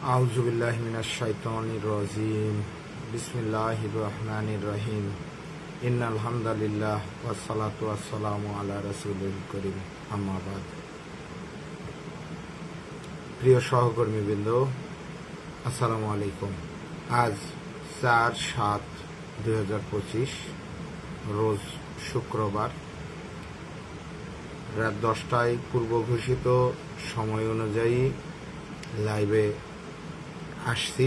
আউযুবিল্লাহি মিনাশ শাইতানির রাজিম। বিসমিল্লাহির রহমানির রহিম। ইন্নাল হামদালিল্লাহ ওয়াসসালাতু ওয়াসসালামু আলা রাসূলিল কারীম, আম্মা বাদ। প্রিয় সহকর্মীবৃন্দ, আসসালামু আলাইকুম। আজ 4/7/2025 রোজ শুক্রবার রাত 10টায় পূর্ব ঘোষিত সময় অনুযায়ী লাইভে আসছি।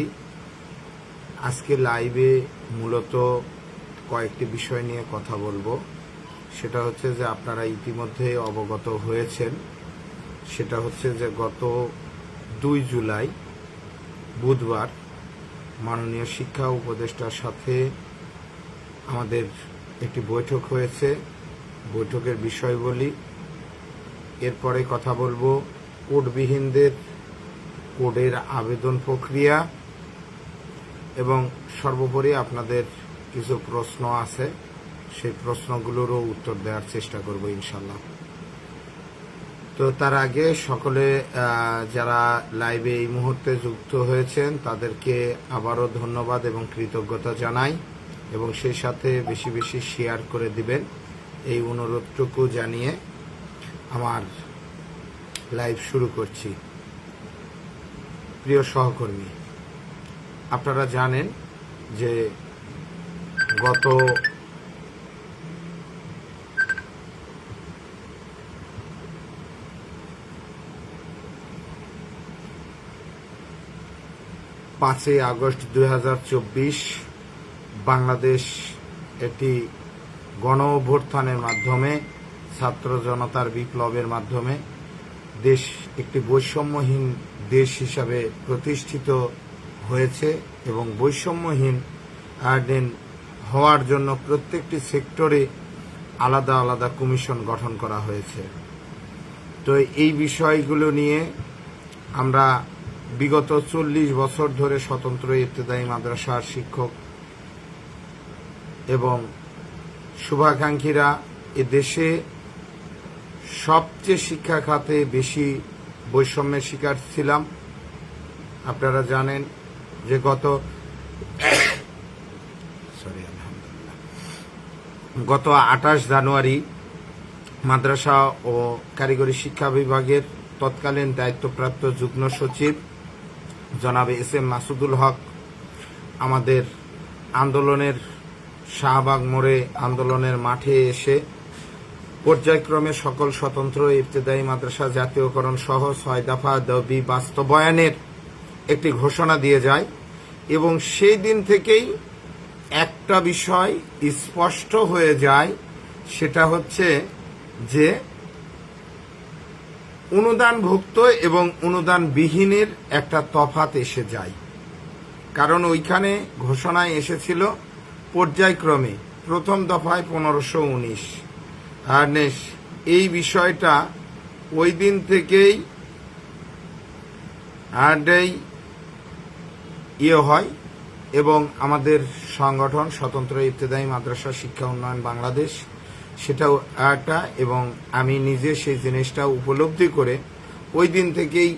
আজকে লাইভে মূলত কয়েকটি বিষয় নিয়ে কথা বলবো। সেটা হচ্ছে যে আপনারা ইতিমধ্যে অবগত হয়েছেন, সেটা হচ্ছে যে গত 2 জুলাই বুধবার মাননীয় শিক্ষা উপদেষ্টার সাথে আমাদের একটি বৈঠক হয়েছে। বৈঠকের বিষয় বলি, এরপরে কথা বলবো কোডবিহীনদের কোডের আবেদন প্রক্রিয়া, এবং সর্বোপরি আপনাদের কিছু প্রশ্ন আছে, সেই প্রশ্নগুলোরও উত্তর দেওয়ার চেষ্টা করব ইনশাল্লাহ। তো তার আগে সকলে যারা লাইভে এই মুহূর্তে যুক্ত হয়েছেন তাদেরকে আবারও ধন্যবাদ এবং কৃতজ্ঞতা জানাই, এবং সেই সাথে বেশি বেশি শেয়ার করে দিবেন এই অনুরোধটুকু জানিয়ে আমার লাইভ শুরু করছি। প্রিয় সহকর্মী, আপনারা জানেন যে গত পাঁচই আগস্ট 2024 বাংলাদেশ একটি গণ অভ্যুত্থানের মাধ্যমে, ছাত্র জনতার বিপ্লবের মাধ্যমে দেশ একটি বৈষম্যহীন দেশ হিসাবে প্রতিষ্ঠিত হয়েছে, এবং বৈষম্যহীন হওয়ার জন্য প্রত্যেকটি সেক্টরে আলাদা আলাদা কমিশন গঠন করা হয়েছে। তো এই বিষয়গুলো নিয়ে আমরা বিগত 40 বছর ধরে স্বতন্ত্র ইবতেদায়ী মাদ্রাসার শিক্ষক এবং শুভাকাঙ্ক্ষীরা এ দেশে সবচেয়ে শিক্ষা খাতে বেশি বৈষম্যের শিকার ছিলাম। আপনারা জানেন যে গত 28 জানুয়ারি মাদ্রাসা ও কারিগরি শিক্ষা বিভাগের তৎকালীন দায়িত্বপ্রাপ্ত যুগ্ম সচিব জনাব এস.এম. মাসুদুল হক আমাদের আন্দোলনের শাহবাগ মোড়ে আন্দোলনের মাঠে এসে পর্যায়ক্রমে সকল স্বতন্ত্র ইবতেদায়ী মাদ্রাসা জাতীয়করণ সহ 6 দফা দাবি বাস্তবায়নের একটি ঘোষণা দিয়ে যায়, এবং সেই দিন থেকেই একটা বিষয় স্পষ্ট হয়ে যায়, সেটা হচ্ছে যে অনুদানভুক্ত এবং অনুদানবিহীনের একটা তফাৎ এসে যায়। কারণ ওইখানে ঘোষণায় এসেছিল পর্যায়ক্রমে, প্রথম দফায় 1519, আর এই বিষয়টা ওই দিন থেকেই হয়, এবং আমাদের সংগঠন স্বতন্ত্র ইবতেদায়ী মাদ্রাসা শিক্ষা উন্নয়ন বাংলাদেশ সেটাও একটা, এবং আমি নিজে সেই জিনিসটা উপলব্ধি করে ওই দিন থেকেই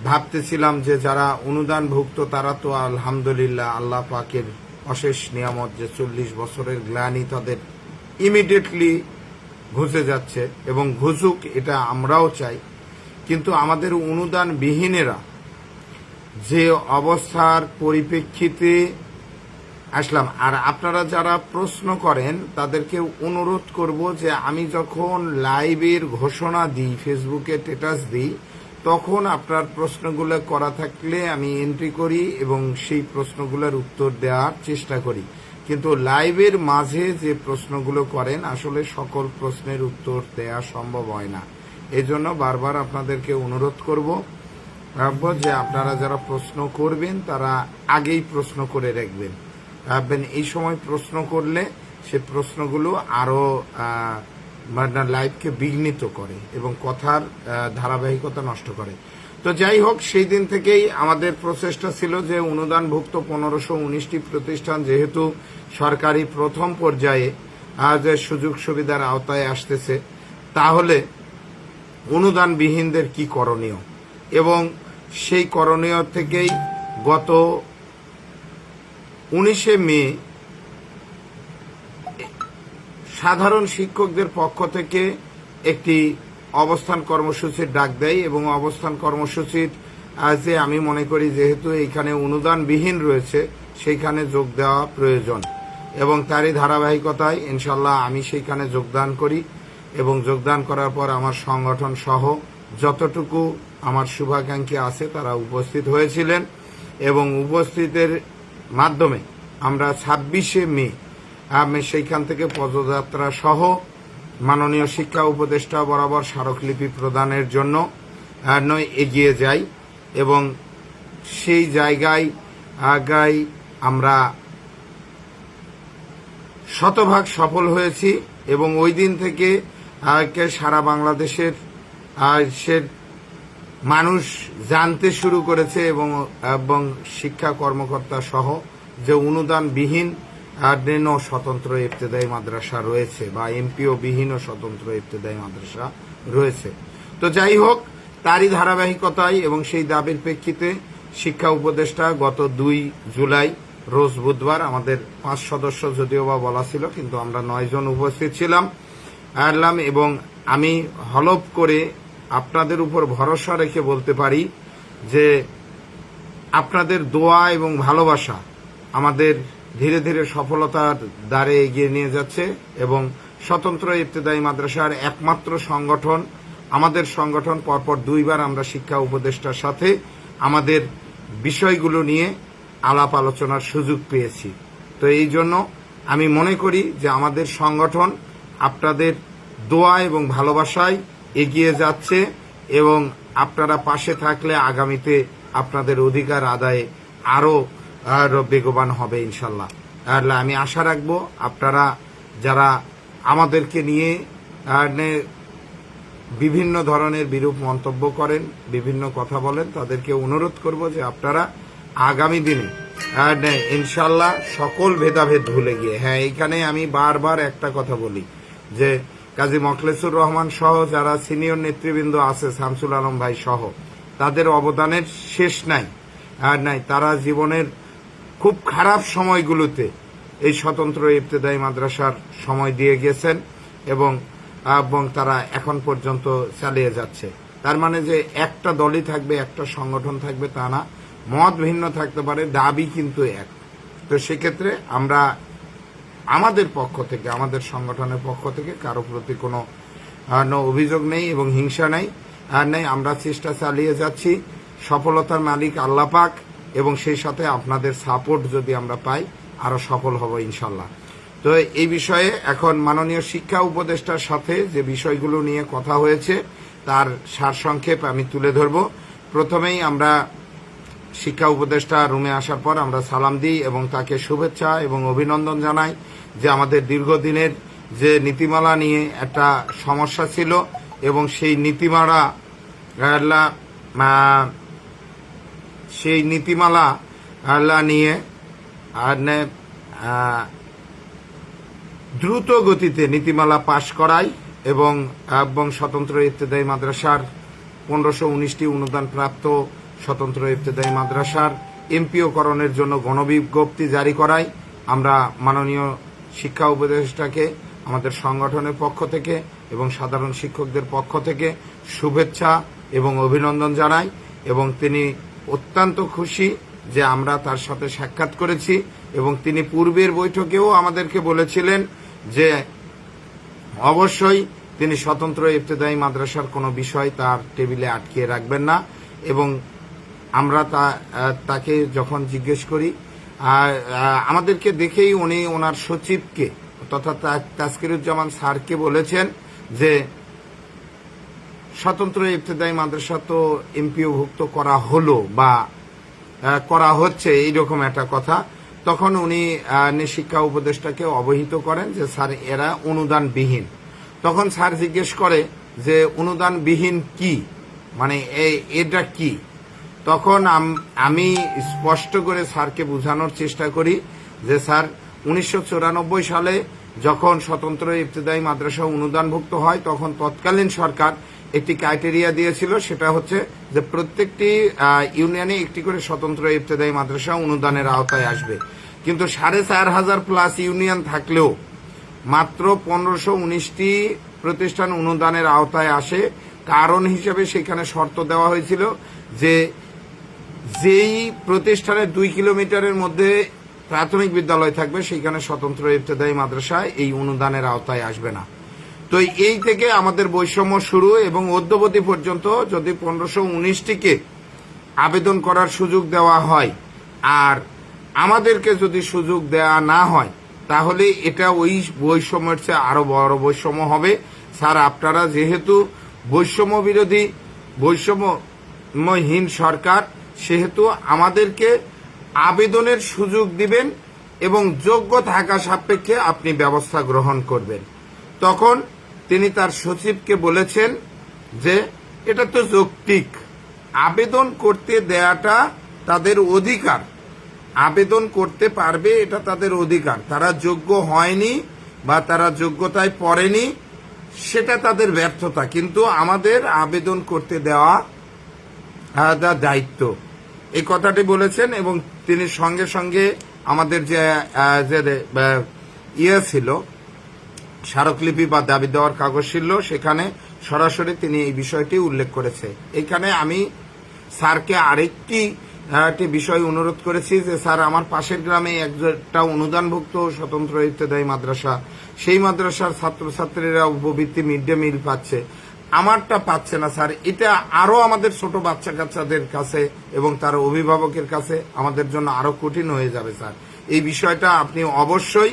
ভাবতেছিলাম যে যারা অনুদানভুক্ত তারা তো আলহামদুলিল্লাহ, আল্লাহ পাকের অশেষ নিয়ামত যে 40 বছরের গ্লানি তাদের ইমিডিয়েটলি ঘুচে যাচ্ছে, এবং ঘুচুক এটা আমরাও চাই। কিন্তু আমাদের অনুদানবিহীনেরা যে অবস্থার পরিপ্রেক্ষিতে আসলাম, আর আপনারা যারা প্রশ্ন করেন তাদেরকে অনুরোধ করব যে আমি যখন লাইভের ঘোষণা দিই, ফেসবুকে স্ট্যাটাস দিই, তখন আপনার প্রশ্নগুলো করা থাকলে আমি এন্ট্রি করি এবং সেই প্রশ্নগুলোর উত্তর দেওয়ার চেষ্টা করি। কিন্তু লাইভের মাঝে যে প্রশ্নগুলো করেন আসলে সকল প্রশ্নের উত্তর দেওয়া সম্ভব হয় না। এজন্য বারবার আপনাদেরকে অনুরোধ করব যে আপনারা যারা প্রশ্ন করবেন তারা আগেই প্রশ্ন করে রাখবেন। এই সময় প্রশ্ন করলে সে প্রশ্নগুলো আরো লাইভকে বিঘ্নিত করে এবং কথার ধারাবাহিকতা নষ্ট করে। তো যাই হোক, সেই দিন থেকেই আমাদের প্রচেষ্টা ছিল যে অনুদানভুক্ত 1519টি প্রতিষ্ঠান যেহেতু সরকারি প্রথম পর্যায়ে সুযোগ সুবিধার আওতায় আসতেছে, তাহলে অনুদানবিহীনদের কি করণীয়, এবং সেই করণীয় থেকেই গত 19শে মে সাধারণ শিক্ষকদের পক্ষ থেকে একটি অবস্থান কর্মসূচির ডাক দেয় এবং অবস্থান কর্মসূচির যে আমি মনে করি যেহেতু এইখানে অনুদানবিহীন রয়েছে সেইখানে যোগ দেওয়া প্রয়োজন এবং তারই ধারাবাহিকতায় ইনশাল্লাহ আমি সেইখানে যোগদান করি এবং যোগদান করার পর আমার সংগঠন সহ যতটুকু আমার শুভাকাঙ্ক্ষী আছে তারা উপস্থিত হয়েছিলেন এবং উপস্থিতের মাধ্যমে আমরা 26শে মে আমি সেইখান থেকে পদযাত্রা সহ মাননীয় শিক্ষা উপদেষ্টা বরাবর স্মারকলিপি প্রদানের জন্য এগিয়ে যাই এবং সেই জায়গায় আমরা শতভাগ সফল হয়েছি এবং ওই দিন থেকে সারা বাংলাদেশের মানুষ জানতে শুরু করেছে এবং শিক্ষা কর্মকর্তা সহ যে অনুদানবিহীন স্বতন্ত্র ইবতেদায়ী মাদ্রাসা রয়েছে বা এমপিও বিহীন স্বতন্ত্র ইবতেদায়ী মাদ্রাসা রয়েছে। তো যাই হোক, তারই ধারাবাহিকতায় এবং সেই দাবির প্রেক্ষিতে শিক্ষা উপদেষ্টা গত 2 জুলাই রোজ বুধবার আমাদের 5 সদস্য যদিও বা বলা ছিল কিন্তু আমরা 9 জন উপস্থিত ছিলাম এবং আমি হলফ করে আপনাদের উপর ভরসা রেখে বলতে পারি যে আপনাদের দোয়া এবং ভালোবাসা আমাদের ধীরে ধীরে সফলতার দ্বারে এগিয়ে নিয়ে যাচ্ছে এবং স্বতন্ত্র ইবতেদায়ী মাদ্রাসার একমাত্র সংগঠন আমাদের সংগঠন পরপর 2 বার আমরা শিক্ষা উপদেষ্টার সাথে আমাদের বিষয়গুলো নিয়ে আলাপ আলোচনার সুযোগ পেয়েছি। তো এই জন্য আমি মনে করি যে আমাদের সংগঠন আপনাদের দোয়া এবং ভালোবাসায় এগিয়ে যাচ্ছে এবং আপনারা পাশে থাকলে আগামীতে আপনাদের অধিকার আদায়ে আরো বেগবান হবে ইনশাল্লাহ। আমি আশা রাখবো আপনারা যারা আমাদেরকে নিয়ে বিভিন্ন ধরনের বিরূপ মন্তব্য করেন, বিভিন্ন কথা বলেন, তাদেরকে অনুরোধ করব যে আপনারা আগামী দিনে ইনশাল্লাহ সকল ভেদাভেদ ভুলে গিয়ে, এইখানে আমি বারবার একটা কথা বলি যে কাজী মখলেসুর রহমান সহ যারা সিনিয়র নেতৃবৃন্দ আছে, শামসুল আলম ভাই সহ, তাদের অবদানের শেষ নাই। তারা জীবনের খুব খারাপ সময়গুলোতে এই স্বতন্ত্র ইবতেদায়ী মাদ্রাসার সময় দিয়ে গেছেন এবং তারা এখন পর্যন্ত চালিয়ে যাচ্ছে। তার মানে যে একটা দলই থাকবে, একটা সংগঠন থাকবে তা না, মত ভিন্ন থাকতে পারে, দাবি কিন্তু এক। তো সেক্ষেত্রে আমরা আমাদের পক্ষ থেকে, আমাদের সংগঠনের পক্ষ থেকে কারো প্রতি কোনো অভিযোগ নেই এবং হিংসা নেই আমরা চেষ্টা চালিয়ে যাচ্ছি। সফলতার মালিক আল্লাহ পাক এবং সেই সাথে আপনাদের সাপোর্ট যদি আমরা পাই আরো সফল হব ইনশাল্লাহ। তো এই বিষয়ে এখন মাননীয় শিক্ষা উপদেষ্টার সাথে যে বিষয়গুলো নিয়ে কথা হয়েছে তার সারসংক্ষেপ আমি তুলে ধরব। প্রথমেই আমরা শিক্ষা উপদেষ্টা রুমে আসার পর আমরা সালাম দিই এবং তাকে শুভেচ্ছা এবং অভিনন্দন জানাই যে আমাদের দীর্ঘদিনের যে নীতিমালা নিয়ে একটা সমস্যা ছিল এবং সেই নীতিমালা নিয়ে দ্রুত গতিতে নীতিমালা পাশ করাই এবং স্বতন্ত্র ইবতেদায়ী মাদ্রাসার 1519টি অনুদানপ্রাপ্ত স্বতন্ত্র ইবতেদায়ী মাদ্রাসার এমপিওকরণের জন্য গণবিজ্ঞপ্তি জারি করাই আমরা মাননীয় শিক্ষা উপদেষ্টাকে আমাদের সংগঠনের পক্ষ থেকে এবং সাধারণ শিক্ষকদের পক্ষ থেকে শুভেচ্ছা এবং অভিনন্দন জানাই এবং তিনি অত্যন্ত খুশি যে আমরা তার সাথে সাক্ষাৎ করেছি এবং তিনি পূর্বের বৈঠকেও আমাদেরকে বলেছিলেন যে অবশ্যই তিনি স্বতন্ত্র ইবতেদায়ী মাদ্রাসার কোনো বিষয় তার টেবিলে আটকিয়ে রাখবেন না এবং আমরা তাকে যখন জিজ্ঞেস করি আমাদেরকে দেখেই উনি ওনার সচিবকে তথা তাসকিরুজ্জামান স্যারকে বলেছেন যে স্বতন্ত্র ইবতেদায়ী মাদ্রাসা তো এমপিওভুক্ত করা হলো বা করা হচ্ছে এইরকম একটা কথা। তখন উনি শিক্ষা উপদেষ্টাকে অবহিত করেন যে স্যার এরা অনুদানবিহীন। তখন স্যার জিজ্ঞেস করে যে অনুদানবিহীন কি, মানে এটা কি? তখন আমি স্পষ্ট করে স্যারকে বোঝানোর চেষ্টা করি যে স্যার 1994 সালে যখন স্বতন্ত্র ইবতেদায়ী মাদ্রাসা অনুদানভুক্ত হয় তখন তৎকালীন সরকার একটি ক্রাইটেরিয়া দিয়েছিল, সেটা হচ্ছে যে প্রত্যেকটি ইউনিয়নে একটি করে স্বতন্ত্র ইবতেদায়ী মাদ্রাসা অনুদানের আওতায় আসবে। কিন্তু 4,500 প্লাস ইউনিয়ন থাকলেও মাত্র 1519টি প্রতিষ্ঠান অনুদানের আওতায় আসে। কারণ হিসেবে সেখানে শর্ত দেওয়া হয়েছিল যে যেই প্রতিষ্ঠানে 2 কিলোমিটারের মধ্যে প্রাথমিক বিদ্যালয় থাকবে সেখানে স্বতন্ত্র ইবতেদায়ী মাদ্রাসা এই অনুদানের আওতায় আসবে না। তো এই থেকে আমাদের বৈষম্য শুরু এবং অদ্যবধি পর্যন্ত যদি 1519টিকে আবেদন করার সুযোগ দেওয়া হয় আর আমাদেরকে যদি সুযোগ দেওয়া না হয় তাহলে এটা ওই বৈষম্যের চেয়ে আরো বড় বৈষম্য হবে। স্যার, আপনারা যেহেতু বৈষম্য বিরোধী বৈষম্যহীন সরকার, সেহেতু আমাদেরকে আবেদনের সুযোগ দিবেন এবং যোগ্য থাকা সাপেক্ষে আপনি ব্যবস্থা গ্রহণ করবেন। তখন তিনি তার সচিবকে বলেছেন যে এটা তো যৌক্তিক, আবেদন করতে দেয়াটা তাদের অধিকার, আবেদন করতে পারবে, এটা তাদের অধিকার। তারা যোগ্য হয়নি বা তারা যোগ্যতায় পড়েনি সেটা তাদের ব্যর্থতা, কিন্তু আমাদের আবেদন করতে দেওয়া দায়িত্ব, এই কথাটি বলেছেন। এবং তিনি সঙ্গে সঙ্গে আমাদের যে ছিল স্মারকলিপি বা দাবি দেওয়ার কাগজ ছিল, সেখানে সরাসরি তিনি এই বিষয়টি উল্লেখ করেছে। এখানে আমি স্যারকে আরেকটি বিষয় অনুরোধ করেছি যে স্যার, আমার পাশের গ্রামে একটা অনুদানভুক্ত স্বতন্ত্র ইবতেদায়ী মাদ্রাসা, সেই মাদ্রাসার ছাত্রছাত্রীরা উপবৃত্তি মিড ডে মিল পাচ্ছে, আমারটা পাচ্ছে না স্যার। এটা আরো আমাদের ছোট বাচ্চা কাচ্চাদের কাছে এবং তার অভিভাবকের কাছে আমাদের জন্য আরো কঠিন হয়ে যাবে স্যার। এই বিষয়টা আপনি অবশ্যই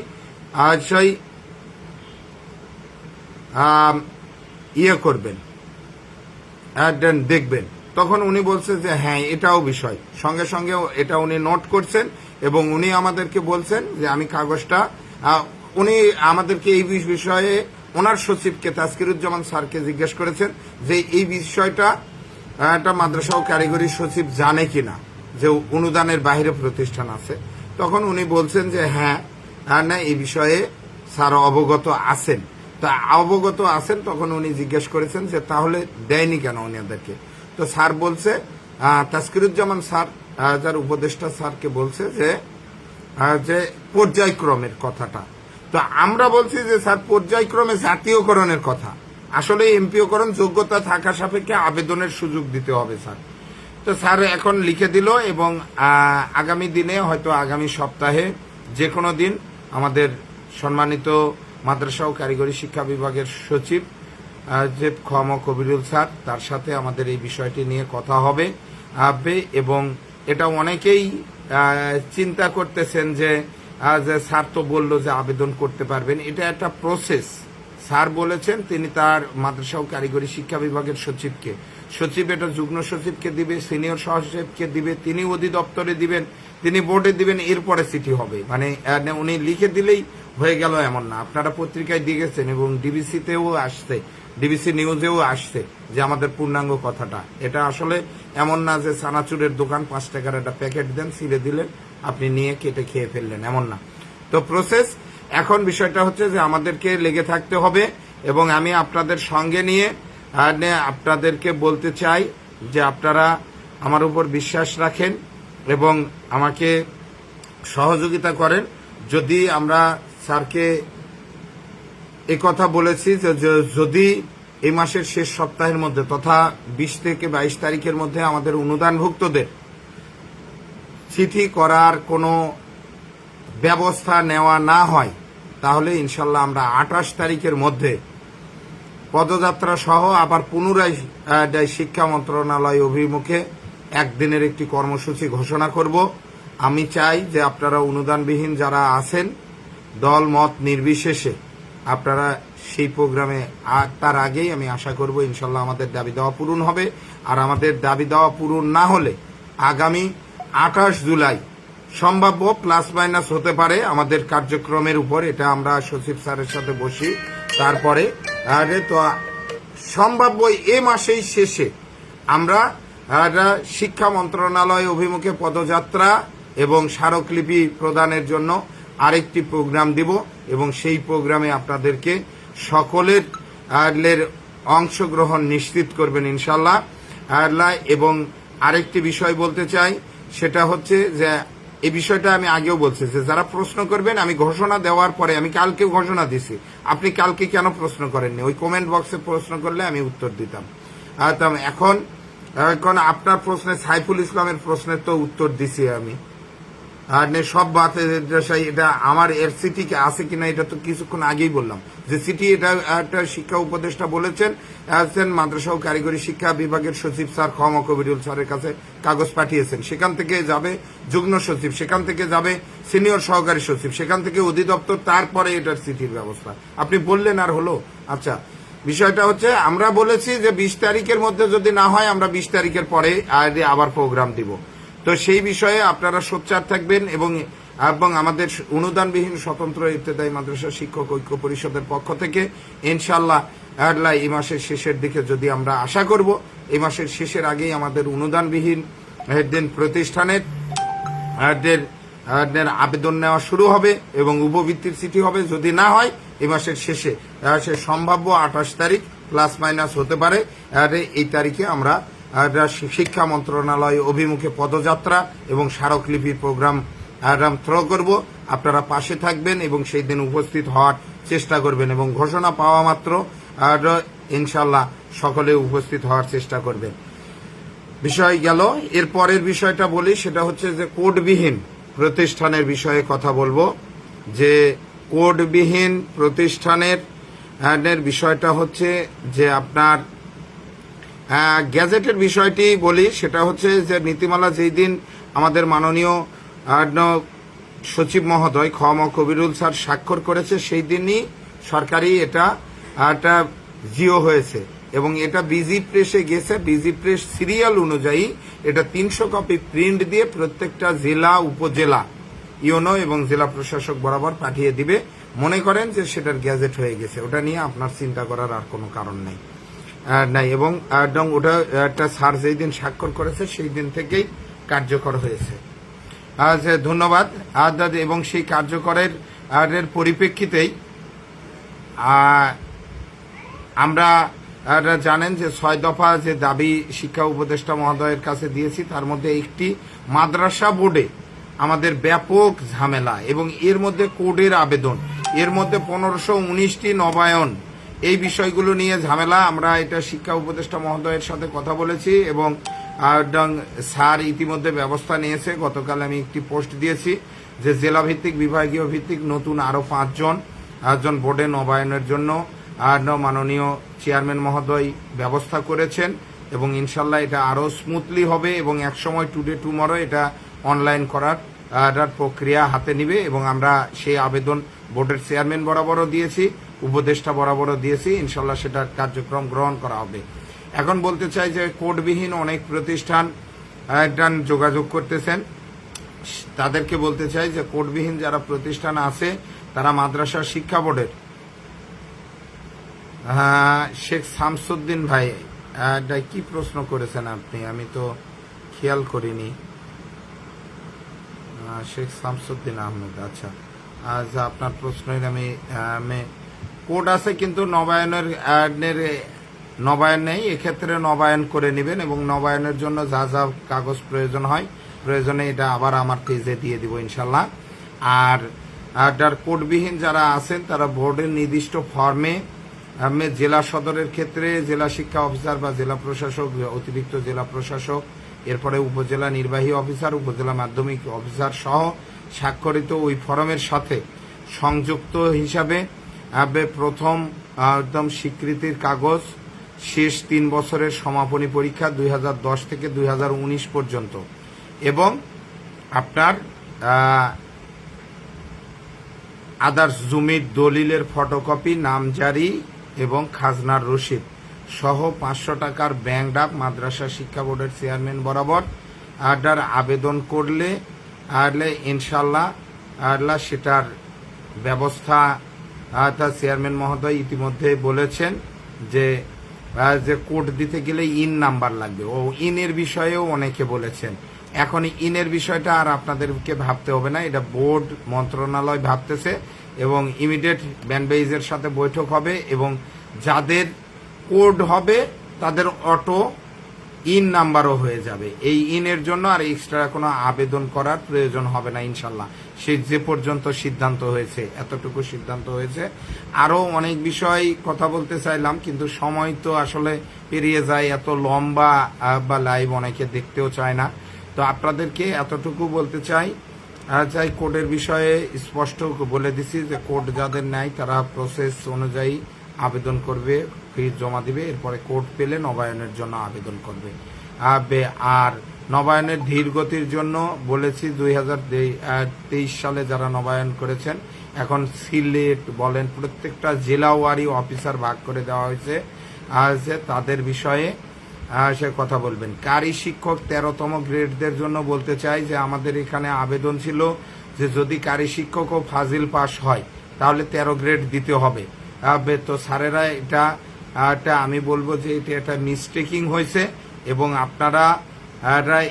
করবেন, দেখবেন। তখন উনি বলছেন যে হ্যাঁ এটাও বিষয়, সঙ্গে সঙ্গে এটা উনি নোট করছেন এবং উনি আমাদেরকে বলছেন যে আমি কাগজটা, উনি আমাদেরকে এই বিষয়ে ওনার সচিবকে তাসকিরুজ্জামান স্যারকে জিজ্ঞেস করেছেন যে এই বিষয়টা একটা মাদ্রাসা ও কারিগরি সচিব জানে কিনা যে অনুদানের বাইরে প্রতিষ্ঠান আছে। তখন উনি বলছেন যে হ্যাঁ না, এই বিষয়ে স্যার অবগত আছেন। তা অবগত আছেন, তখন উনি জিজ্ঞেস করেছেন যে তাহলে দেয়নি কেন ওনাদেরকে। তো স্যার বলছে, তাসকিরুজ্জামান স্যার যার উপদেষ্টা স্যারকে বলছে যে পর্যায়ক্রমের কথাটা। তো আমরা বলছি যে স্যার পর্যায়ক্রমে জাতীয়করণের কথা, আসলে এমপিওকরণ যোগ্যতা থাকা সাপেক্ষে আবেদনের সুযোগ দিতে হবে স্যার। তো স্যার এখন লিখে দিল এবং আগামী দিনে, হয়তো আগামী সপ্তাহে যে কোনো দিন আমাদের সম্মানিত মাদ্রাসা ও কারিগরি শিক্ষা বিভাগের সচিব যে কবিরুল স্যার, তার সাথে আমাদের এই বিষয়টি নিয়ে কথা হবে। এবং এটা অনেকেই চিন্তা করতেছেন যে স্যার তো বললো যে আবেদন করতে পারবেন, এটা একটা প্রসেস। স্যার বলেছেন তিনি তার মাদ্রাসা ও কারিগরি শিক্ষা বিভাগের সচিব এটা যুগ্ম সচিবকে দিবে, সিনিয়র সহসচিবকে দিবে, তিনি অধিদপ্তরে দিবেন, তিনি বোর্ডে দিবেন, এরপরে চিঠি হবে। মানে উনি লিখে দিলেই হয়ে গেল এমন না। আপনারা পত্রিকায় দিয়ে গেছেন এবং ডিবিসিতেও আসছে, ডিবিসি নিউজেও আসছে যে আমাদের পূর্ণাঙ্গ কথাটা। এটা আসলে এমন না যে চানাচুরের দোকান 5 টাকার একটা প্যাকেট দেন, ছিঁড়ে দিলেন, আপনি নিয়ে কেটে খেয়ে ফেললেন, এমন না। তো প্রসেস, এখন বিষয়টা হচ্ছে যে আমাদেরকে লেগে থাকতে হবে এবং আমি আপনাদের সঙ্গে নিয়ে আপনাদেরকে বলতে চাই যে আপনারা আমার উপর বিশ্বাস রাখেন এবং আমাকে সহযোগিতা করেন। যদি আমরা স্যারকে কথা বলেছি যে যদি এই মাসের শেষ সপ্তাহের মধ্যে তথা 20 থেকে 22 তারিখের মধ্যে আমাদের অনুদানভুক্তদের চিঠি করার কোনো ব্যবস্থা নেওয়া না হয়, তাহলে ইনশাল্লাহ আমরা 28 তারিখের মধ্যে পদযাত্রা সহ আবার পুনরায় শিক্ষা মন্ত্রণালয় অভিমুখে একদিনের একটি কর্মসূচি ঘোষণা করব। আমি চাই যে আপনারা অনুদানবিহীন যারা আছেন, দল মত নির্বিশেষে আপনারা সেই প্রোগ্রামে, তার আগেই আমি আশা করব ইনশাল্লাহ আমাদের দাবি দেওয়া পূরণ হবে। আর আমাদের দাবি দেওয়া পূরণ না হলে আগামী 28 জুলাই সম্ভাব্য প্লাস মাইনাস হতে পারে আমাদের কার্যক্রমের উপর, এটা আমরা সচিব স্যারের সাথে বসি। তারপরে তো সম্ভাব্য এ মাসেই শেষে আমরা শিক্ষা মন্ত্রণালয় অভিমুখে পদযাত্রা এবং স্মারকলিপি প্রদানের জন্য আরেকটি প্রোগ্রাম দিব এবং সেই প্রোগ্রামে আপনাদেরকে সকলের অংশগ্রহণ নিশ্চিত করবেন ইনশাল্লাহ। এবং আরেকটি বিষয় বলতে চাই, সেটা হচ্ছে যে এই বিষয়টা আমি আগেও বলছি যে যারা প্রশ্ন করবেন, আমি ঘোষণা দেওয়ার পরে, আমি কালকে ঘোষণা দিছি, আপনি কালকে কেন প্রশ্ন করেননি? ওই কমেন্ট বক্সে প্রশ্ন করলে আমি উত্তর দিতাম। এখন এখন আপনার প্রশ্নে, সাইফুল ইসলামের প্রশ্নের তো উত্তর দিছি আমি। আর সব মাদ্রাসায় এটা আমার এর সিটি আছে কিনা এটা তো কিছুক্ষণ আগেই বললাম যে সিটি এটা একটা শিক্ষা উপদেষ্টা বলেছেন, মাদ্রাসা ও কারিগরি শিক্ষা বিভাগের সচিব স্যার খোয়ামা কবিরুল স্যারের কাছে কাগজ পাঠিয়েছেন। সেখান থেকে যাবে যুগ্ম সচিব, সেখান থেকে যাবে সিনিয়র সহকারী সচিব, সেখান থেকে অধিদপ্তর, তারপরে এটার সিটির ব্যবস্থা। আপনি বললেন আর হলো? আচ্ছা, বিষয়টা হচ্ছে আমরা বলেছি যে 20 তারিখের মধ্যে যদি না হয় আমরা 20 তারিখের পরে আবার প্রোগ্রাম দিব। তো সেই বিষয়ে আপনারা সোচ্চার থাকবেন এবং আমাদের অনুদানবিহীন স্বতন্ত্র ইবতেদায়ী মাদ্রাসা শিক্ষক ঐক্য পরিষদের পক্ষ থেকে ইনশাআল্লাহ এই মাসের শেষের দিকে, যদি আমরা আশা করব এই মাসের শেষের আগেই আমাদের অনুদানবিহীন প্রতিষ্ঠানের আবেদন নেওয়া শুরু হবে এবং উপবৃত্তির চিঠি হবে। যদি না হয় এই মাসের শেষে, সম্ভাব্য 28 তারিখ প্লাস মাইনাস হতে পারে, এই তারিখে আমরা শিক্ষা মন্ত্রণালয় অভিমুখে পদযাত্রা এবং স্মারকলিপির প্রোগ্রাম থ্রো করব। আপনারা পাশে থাকবেন এবং সেই দিন উপস্থিত হওয়ার চেষ্টা করবেন এবং ঘোষণা পাওয়া মাত্র ইনশাল্লাহ সকলে উপস্থিত হওয়ার চেষ্টা করবেন। বিষয় গেল। এর পরের বিষয়টা বলি, সেটা হচ্ছে যে কোডবিহীন প্রতিষ্ঠানের বিষয়ে কথা বলবো। যে কোডবিহীন প্রতিষ্ঠানের বিষয়টা হচ্ছে যে আপনার গ্যাজেটের বিষয়টি বলি। সেটা হচ্ছে যে নীতিমালা যেই দিন আমাদের মাননীয় সচিব মহোদয় খোয়ামা কবিরুল স্যার স্বাক্ষর করেছে, সেই দিনই সরকারি এটা জিও হয়েছে এবং এটা বিজি প্রেসে গেছে। বিজি প্রেস সিরিয়াল অনুযায়ী এটা 300 কপি প্রিন্ট দিয়ে প্রত্যেকটা জেলা, উপজেলা, ইউনো এবং জেলা প্রশাসক বরাবর পাঠিয়ে দিবে। মনে করেন যে সেটার গ্যাজেট হয়ে গেছে, ওটা নিয়ে আপনার চিন্তা করার আর কোনো কারণ নেই। এবং ওটা একটা স্যার যেই দিন স্বাক্ষর করেছে সেই দিন থেকেই কার্যকর হয়েছে। ধন্যবাদ। এবং সেই কার্যকরের পরিপ্রেক্ষিতেই আমরা জানেন যে 6 দফা যে দাবি শিক্ষা উপদেষ্টা মহোদয়ের কাছে দিয়েছি, তার মধ্যে একটি মাদ্রাসা বোর্ডে আমাদের ব্যাপক ঝামেলা এবং এর মধ্যে কোডের আবেদন, এর মধ্যে 1519টি নবায়ন, এই বিষয়গুলো নিয়ে ঝামেলা। আমরা এটা শিক্ষা উপদেষ্টা মহোদয়ের সাথে কথা বলেছি এবং স্যার ইতিমধ্যে ব্যবস্থা নিয়েছে। গতকাল আমি একটি পোস্ট দিয়েছি যে জেলা ভিত্তিক, বিভাগীয় ভিত্তিক নতুন আরো 5 জন বোর্ডে নবায়নের জন্য মাননীয় চেয়ারম্যান মহোদয় ব্যবস্থা করেছেন এবং ইনশাল্লাহ এটা আরো স্মুথলি হবে এবং একসময় টুডে টুমরো এটা অনলাইন করার প্রক্রিয়া হাতে নিবে এবং আমরা সেই আবেদন বোর্ডের চেয়ারম্যান বরাবরও দিয়েছি, উপদেষ্টা বরাবরও দিয়েছি। ইনশাল্লাহ সেটার কার্যক্রম গ্রহণ করা হবে। এখন বলতে চাই যে কোডবিহীন অনেক প্রতিষ্ঠান যোগাযোগ করতেছেন, তাদেরকে বলতে চাই যে কোডবিহীন যারা প্রতিষ্ঠান আছে তারা মাদ্রাসা শিক্ষা বোর্ডের শেখ শামসুদ্দিন ভাই কি প্রশ্ন করেছেন আপনি? আমি তো খেয়াল করিনি। শেখ শামসুদ্দিন আহমেদ, আচ্ছা। আপনার প্রশ্নের আমি কোড আছে কিন্তু নবায়ন নেই। এক্ষেত্রে নবায়ন করে নেবেন এবং নবায়নের জন্য যা যা কাগজ প্রয়োজন হয়, প্রয়োজনে এটা আবার আমার পেজে দিয়ে দিব ইনশাল্লাহ। আর কোডবিহীন যারা আছেন তারা বোর্ডের নির্দিষ্ট ফর্মে জেলা সদরের ক্ষেত্রে জেলা শিক্ষা অফিসার বা জেলা প্রশাসক, অতিরিক্ত জেলা প্রশাসক, এরপরে উপজেলা নির্বাহী অফিসার, উপজেলা মাধ্যমিক অফিসার সহ স্বাক্ষরিত ওই ফরমের সাথে সংযুক্ত হিসাবে প্রথম একদম স্বীকৃতির কাগজ, শেষ 3 বছরের সমাপনী পরীক্ষা 2010 থেকে 2019 পর্যন্ত এবং আপনার আদার্স জমির দলিলের ফটোকপি, নামজারি এবং খাজনার রসিদ সহ 500 টাকার ব্যাংক ডাক মাদ্রাসা শিক্ষা বোর্ডের চেয়ারম্যান বরাবর আবেদন করলে ইনশাল্লাহ সেটার ব্যবস্থা তার চেয়ারম্যান মহোদয় ইতিমধ্যে বলেছেন যে কোড দিতে গেলে ইন নাম্বার লাগবে। ও ইনের বিষয়েও অনেকে বলেছেন। এখন ইনের বিষয়টা আর আপনাদেরকে ভাবতে হবে না, এটা বোর্ড মন্ত্রণালয় ভাবতেছে এবং ইমিডিয়েট ব্যানবেইজের সাথে বৈঠক হবে এবং যাদের কোড হবে, তাদের অটো ইন নাম্বারও হয়ে যাবে। এই ইনের জন্য আর এক্সট্রা কোনো আবেদন করার প্রয়োজন হবে না ইনশাল্লাহ। সে যে পর্যন্ত সিদ্ধান্ত হয়েছে, এতটুকু সিদ্ধান্ত হয়েছে। আরও অনেক বিষয় কথা বলতে চাইলাম, কিন্তু সময় তো আসলে পেরিয়ে যায়, এত লম্বা বা লাইভ অনেকে দেখতেও চায় না। তো আপনাদেরকে এতটুকু বলতে চাই, কোডের বিষয়ে স্পষ্ট বলে দিছি যে কোড যাদের নেয় তারা প্রসেস অনুযায়ী আবেদন করবে, ফিজ জমা দিবে, এরপরে কোড পেলে নবায়নের জন্য আবেদন করবে। আর নবায়নের ধীর গতির জন্য বলেছি 2023 সালে যারা নবায়ন করেছেন, এখন সিলেট বলেন প্রত্যেকটা জেলাওয়ারি অফিসার ভাগ করে দেওয়া হয়েছে, তাদের বিষয়ে সে কথা বলবেন। কারি শিক্ষক 13তম গ্রেডদের জন্য বলতে চাই যে আমাদের এখানে আবেদন ছিল যে যদি কারি শিক্ষক ও ফাজিল পাস হয় তাহলে 13 গ্রেড দিতে হবে। তো স্যারেরা এটা আমি বলবো যে এটা মিস্টেকিং হয়েছে, এবং আপনারা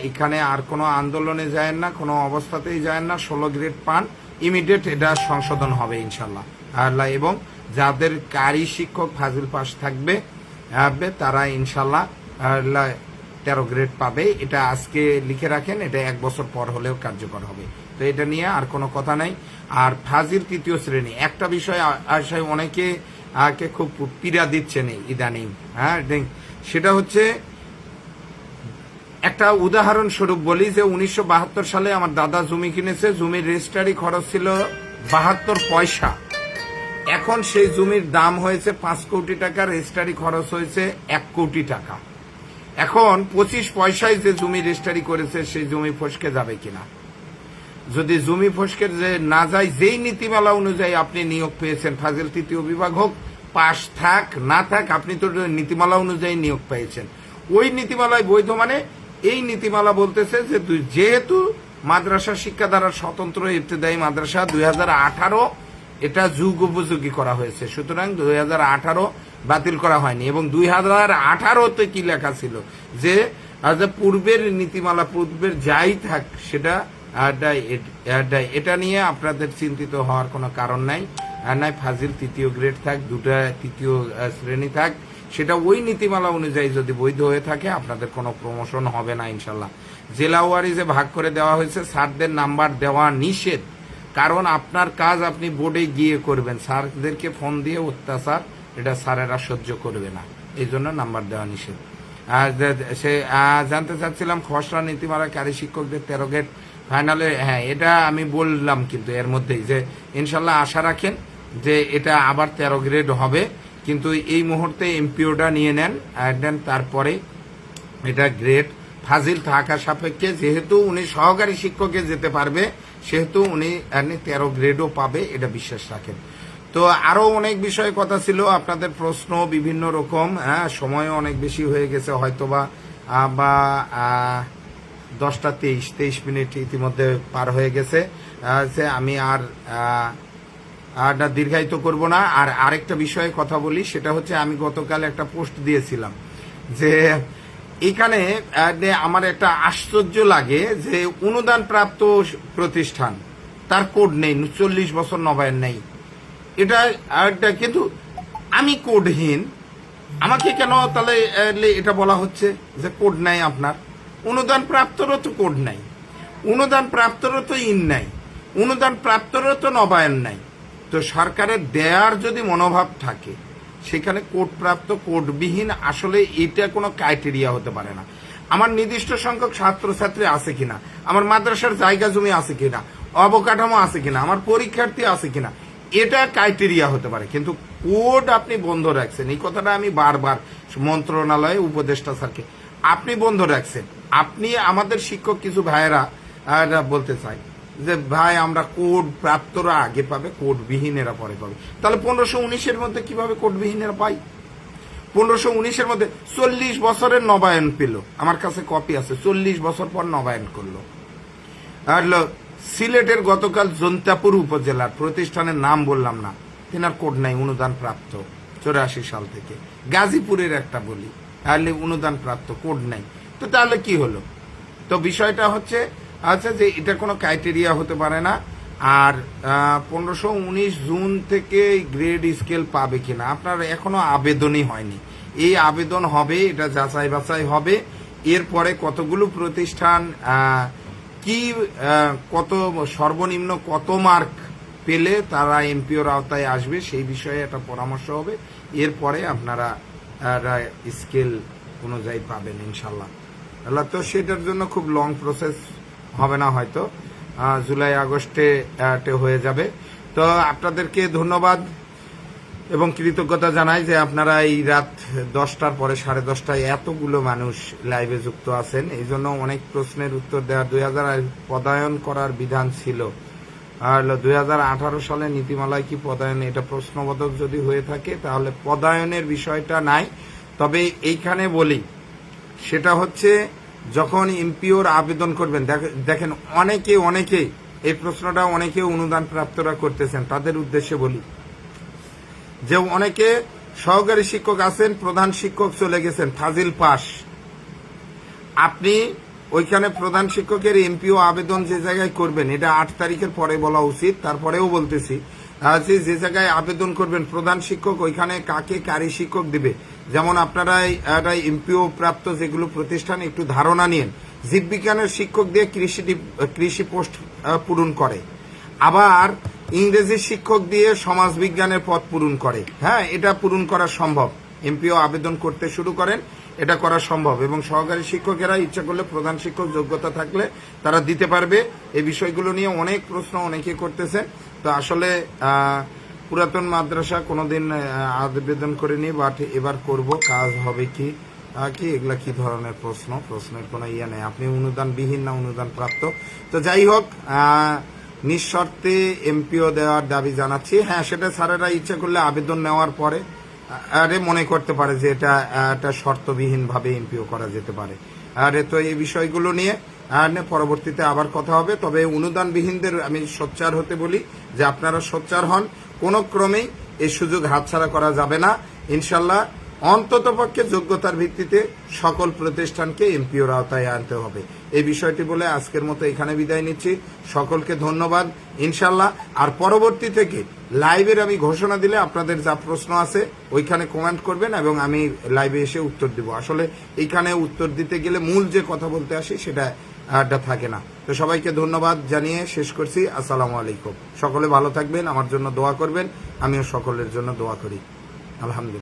এখানে আর কোনো আন্দোলনে যায় না, কোনো অবস্থাতেই যায় না। 16 গ্রেড পান, ইমিডিয়েট এটা সংশোধন হবে ইনশাল্লাহ। এবং যাদের কারি শিক্ষক ফাজিল পাস থাকবে তারা ইনশাল্লাহ 13 গ্রেড পাবে। এটা আজকে লিখে রাখেন, এটা 1 বছর পর হলেও কার্যকর হবে। তো এটা নিয়ে আর কোনো কথা নাই। আর ফাজিল 3য় শ্রেণী একটা বিষয় আশায় অনেকে খুব পীড়া দিচ্ছেন ইদানিং, সেটা হচ্ছে একটা উদাহরণস্বরূপ বলি যে 1972 সালে আমার দাদা জমি কিনেছে, জমির রেজিস্ট্রারি খরচ ছিল 72 পয়সা। এখন সেই জমির দাম হয়েছে 5 কোটি টাকা, রেজিস্ট্রারি খরচ হয়েছে 1 কোটি টাকা। এখন 25 পয়সায় যে জমি রেজিস্ট্রারি করেছে সেই জমি ফসকে যাবে কিনা? যদি জমি ফসকে না যায়, যেই নীতিমালা অনুযায়ী আপনি নিয়োগ পেয়েছেন, ফাজিল 3য় বিভাগ হোক, পাশ থাক না থাক, আপনি তো নীতিমালা অনুযায়ী নিয়োগ পেয়েছেন, ওই নীতিমালায় বৈধ। মানে এই নীতিমালা বলতেছে যে যেহেতু মাদ্রাসা শিক্ষা দ্বারা স্বতন্ত্র ইবতেদায়ী মাদ্রাসা 2018 এটা যুগ উপযোগী করা হয়েছে, সুতরাং 2018 বাতিল করা হয়নি। এবং 2018-তে কি লেখা ছিল যে পূর্বের নীতিমালা, পূর্বের যাই থাক সেটা এটা নিয়ে আপনাদের চিন্তিত হওয়ার কোনো কারণ নাই। ফাজিল 3য় গ্রেড থাক, 2টা 3য় শ্রেণী থাক, সেটা ওই নীতিমালা অনুযায়ী যদি বৈধ হয়ে থাকে আপনাদের কোনো প্রমোশন হবে না ইনশাল্লাহ। জেলাওয়ারি যে ভাগ করে দেওয়া হয়েছে, স্যারদের নাম্বার দেওয়া নিষেধ, কারণ আপনার কাজ আপনি বোর্ডে গিয়ে করবেন, স্যারদেরকে ফোন দিয়ে অত্যাচার এটা স্যারেরা সহ্য করবে না, এই জন্য নাম্বার দেওয়া নিষেধ। সে জানতে চাচ্ছিলাম খসড়া নীতিমালা কারি শিক্ষকদের 13 গ্রেড ফাইনালে, হ্যাঁ এটা আমি বললাম, কিন্তু এর মধ্যেই যে ইনশাল্লাহ আশা রাখেন যে এটা আবার 13 গ্রেড হবে, কিন্তু এই মুহূর্তে এমপিওটা নিয়ে নেন, তারপরে এটা গ্রেড ফাজিল থাকা সাপেক্ষে, যেহেতু উনি সহকারী শিক্ষকে যেতে পারবে সেহেতু উনি 13 গ্রেডও পাবে, এটা বিশ্বাস রাখেন। তো আরো অনেক বিষয়ে কথা ছিল, আপনাদের প্রশ্ন বিভিন্ন রকম, সময়ও অনেক বেশি হয়ে গেছে, হয়তোবা 10টা 23 মিনিট ইতিমধ্যে পার হয়ে গেছে, আমি আর দীর্ঘায়িত করব না। আর আরেকটা বিষয়ে কথা বলি, সেটা হচ্ছে আমি গতকাল একটা পোস্ট দিয়েছিলাম যে এখানে আমার একটা আশ্চর্য লাগে যে অনুদান প্রাপ্ত প্রতিষ্ঠান তার কোড নেই, 40 বছর নবায়ন নেই, এটা কিন্তু আমি কোডহীন, আমাকে কেন তাহলে এটা বলা হচ্ছে যে কোড নাই আপনার? অনুদান প্রাপ্তরও তো কোড নাই, অনুদান প্রাপ্তরও তো ইন নাই, অনুদান প্রাপ্তরও তো নবায়ন নাই। তো সরকারের দেয়ার যদি মনোভাব থাকে, সেখানে কোড প্রাপ্ত কোডবিহীন আসলে এটা কোনো ক্রাইটেরিয়া হতে পারে না। আমার নির্দিষ্ট সংখ্যক ছাত্রছাত্রী আছে কিনা, আমার মাদ্রাসার জায়গা জমি আছে কিনা, অবকাঠামো আছে কিনা, আমার পরীক্ষার্থী আছে কিনা, এটা ক্রাইটেরিয়া হতে পারে। কিন্তু কোড আপনি বন্ধ রাখছেন, এই কথাটা আমি বারবার মন্ত্রণালয়ে উপদেষ্টা স্যারকে আপনি বন্ধ রাখছেন। আপনি আমাদের শিক্ষক কিছু ভাইয়েরা বলতে চাই যে ভাই আমরা কোড প্রাপ্তরা আগে পাবে, কোডবিহীনেরা পরে পাবে। তাহলে 1519-এর মধ্যে কিভাবে কোডবিহীনেরা পাই? 1519-এর মধ্যে 40 বছরের নবায়ন পেল, আমার কাছে কপি আছে, 40 বছর পর নবায়ন করলো। আর সিলেটের গতকাল জন্তাপুর উপজেলার প্রতিষ্ঠানের নাম বললাম না, তেনার কোড নাই, অনুদান প্রাপ্ত 84 সাল থেকে। গাজীপুরের একটা বলি, তাহলে অনুদান প্রাপ্ত, কোড নাই। তো তাহলে কি হলো? তো বিষয়টা হচ্ছে আচ্ছা যে এটা কোনো ক্রাইটেরিয়া হতে পারে না। আর 1519 জুন থেকে গ্রেড স্কেল পাবে কিনা, আপনার এখনো আবেদনই হয়নি। এই আবেদন হবে, এটা যাচাই বাছাই হবে। এরপরে কতগুলো প্রতিষ্ঠান কি কত সর্বনিম্ন কত মার্ক পেলে তারা এমপিওর আওতায় আসবে সেই বিষয়ে একটা পরামর্শ হবে। এরপরে আপনারা স্কেল অনুযায়ী পাবেন ইনশাল্লাহ। তো সেটার জন্য খুব লং প্রসেস হবে না, হয়তো জুলাই আগস্টে হয়ে যাবে। তো আপনাদেরকে ধন্যবাদ এবং কৃতজ্ঞতা জানাই যে আপনারা এই রাত 10টার পরে 10:30টায় এতগুলো মানুষ লাইভে যুক্ত আছেন। এই জন্য অনেক প্রশ্নের উত্তর দেওয়ার 2000 পদায়ন করার বিধান ছিল, আর 2018 সালে নীতিমালায় কি পদায়ন, এটা প্রশ্নবোধক যদি হয়ে থাকে তাহলে পদায়নের বিষয়টা নাই। তবে এইখানে বলি, সেটা হচ্ছে যখন এমপিওর আবেদন করবেন, দেখেন অনেকে এই প্রশ্নটা অনেকে অনুদান প্রাপ্তরা করতেছেন, তাদের উদ্দেশ্যে বলি যে অনেকে সহকারী শিক্ষক আছেন, প্রধান শিক্ষক চলে গেছেন, ফাজিল পাস। আপনি ওইখানে প্রধান শিক্ষকের এমপিও আবেদন যে জায়গায় করবেন, এটা 8 তারিখের পরে বলা উচিত, তারপরেও বলতেছি, যে জায়গায় আবেদন করবেন প্রধান শিক্ষক, ওইখানে কাকে কারি শিক্ষক দিবে। যেমন আপনারা এমপিও প্রাপ্ত যেগুলো প্রতিষ্ঠান, একটু ধারণা নিন, জীববিজ্ঞানের শিক্ষক দিয়ে কৃষি পোস্ট পূরণ করে, আবার ইংরেজি শিক্ষক দিয়ে সমাজ বিজ্ঞানের পদ পূরণ করে। হ্যাঁ, এটা পূরণ করা সম্ভব। এমপিও আবেদন করতে শুরু করেন, এটা করা সম্ভব। এবং সহকারী শিক্ষকেরা ইচ্ছা করলে, প্রধান শিক্ষক যোগ্যতা থাকলে তারা দিতে পারবে। এই বিষয়গুলো নিয়ে অনেক প্রশ্ন অনেকে করতেছেন। তো আসলে পুরাতন মাদ্রাসা কোনোদিন আবেদন করিনি, বাট এবার করব, কাজ হবে কি এগুলা কি ধরনের প্রশ্নের কোনো ইয়ে নেই। আপনি অনুদানবিহীন না অনুদান প্রাপ্ত। তো যাই হোক, নিঃশর্তে এমপিও দেওয়ার দাবি জানাচ্ছি। হ্যাঁ, সেটা স্যারেরা ইচ্ছা করলে আবেদন নেওয়ার পরে মনে করতে পারে যে এটা শর্তবিহীন ভাবে এমপিও করা যেতে পারে। তো এই বিষয়গুলো নিয়ে পরবর্তীতে আবার কথা হবে। তবে অনুদানবিহীনদের আমি সোচ্চার হতে বলি যে আপনারা সোচ্চার হন, কোনো ক্রমেই এই সুযোগ হাতছাড়া করা যাবে না ইনশাল্লাহ। অন্ততপক্ষে যোগ্যতার ভিত্তিতে সকল প্রতিষ্ঠানকে এমপিওর আওতায় আনতে হবে। এই বিষয়টি বলে আজকের মতো এখানে বিদায় নিচ্ছি। সকলকে ধন্যবাদ ইনশাল্লাহ। আর পরবর্তী থেকে লাইভের আমি ঘোষণা দিলে আপনাদের যা প্রশ্ন আছে ওইখানে কমেন্ট করবেন এবং আমি লাইভে এসে উত্তর দিব। আসলে এইখানে উত্তর দিতে গেলে মূল যে কথা বলতে আসি সেটা থাকে না। তো সবাইকে ধন্যবাদ জানিয়ে শেষ করছি। আসসালামু আলাইকুম। সকলে ভালো থাকবেন, আমার জন্য দোয়া করবেন, আমিও সকলের জন্য দোয়া করি। আলহামদুলিল্লাহ।